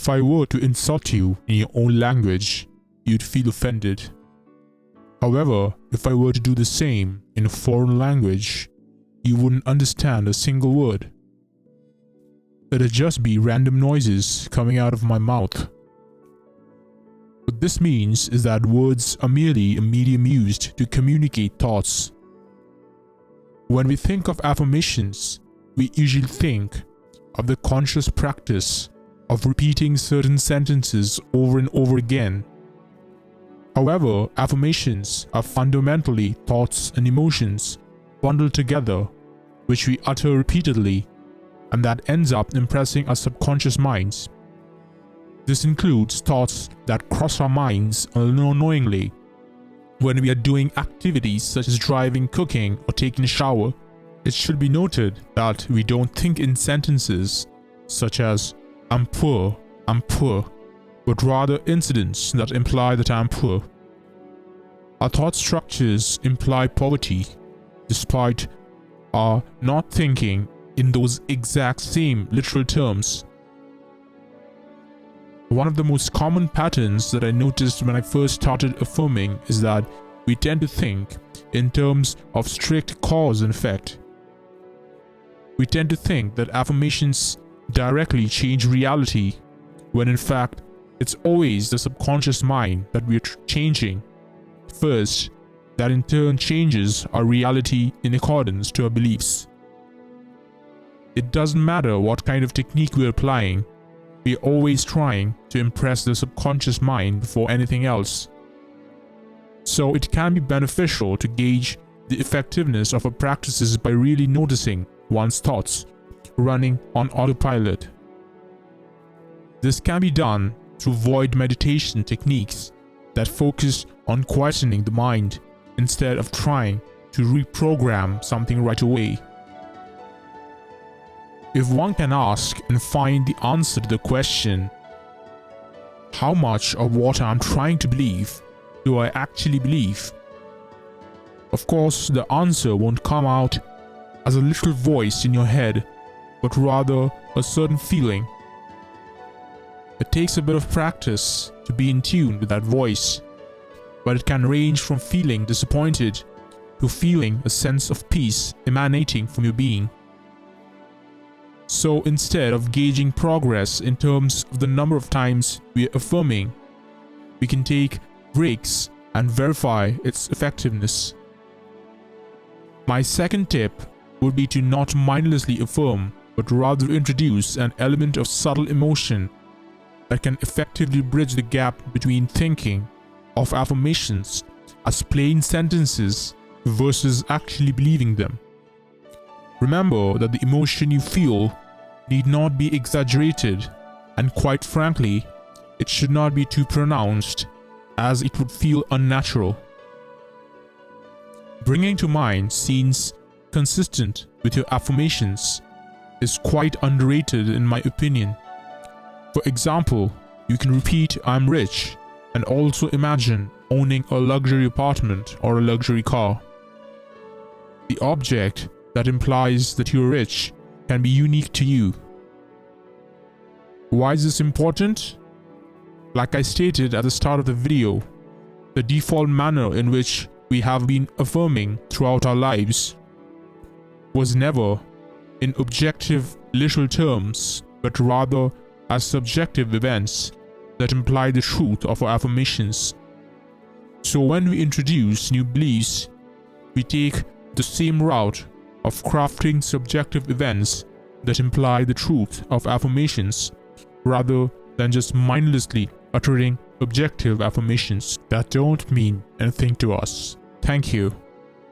If I were to insult you in your own language, you'd feel offended. However, if I were to do the same in a foreign language, you wouldn't understand a single word. It'd just be random noises coming out of my mouth. What this means is that words are merely a medium used to communicate thoughts. When we think of affirmations, we usually think of the conscious practice of repeating certain sentences over and over again. However, affirmations are fundamentally thoughts and emotions bundled together, which we utter repeatedly, and that ends up impressing our subconscious minds. This includes thoughts that cross our minds unknowingly when we are doing activities such as driving, cooking, or taking a shower. It should be noted that we don't think in sentences such as I'm poor, but rather incidents that imply that I'm poor. Our thought structures imply poverty, despite our not thinking in those exact same literal terms. One of the most common patterns that I noticed when I first started affirming is that we tend to think in terms of strict cause and effect. We tend to think that affirmations directly change reality, when in fact, it's always the subconscious mind that we're changing first, that in turn changes our reality in accordance to our beliefs. It doesn't matter what kind of technique we're applying, we're always trying to impress the subconscious mind before anything else. So it can be beneficial to gauge the effectiveness of our practices by really noticing one's thoughts running on autopilot. This can be done through void meditation techniques that focus on questioning the mind instead of trying to reprogram something right away. If one can ask and find the answer to the question, how much of what I'm trying to believe do I actually believe? Of course, the answer won't come out as a little voice in your head, but rather a certain feeling. It takes a bit of practice to be in tune with that voice, but it can range from feeling disappointed to feeling a sense of peace emanating from your being. So instead of gauging progress in terms of the number of times we are affirming, we can take breaks and verify its effectiveness. My second tip would be to not mindlessly affirm, but rather introduce an element of subtle emotion that can effectively bridge the gap between thinking of affirmations as plain sentences versus actually believing them. Remember that the emotion you feel need not be exaggerated, and quite frankly, it should not be too pronounced, as it would feel unnatural. Bringing to mind scenes consistent with your affirmations is quite underrated in my opinion. For example, you can repeat I'm rich and also imagine owning a luxury apartment or a luxury car. The object that implies that you're rich can be unique to you. Why is this important? Like I stated at the start of the video, the default manner in which we have been affirming throughout our lives was never in objective literal terms, but rather as subjective events that imply the truth of our affirmations. So when we introduce new beliefs, we take the same route of crafting subjective events that imply the truth of affirmations, rather than just mindlessly uttering objective affirmations that don't mean anything to us. Thank you.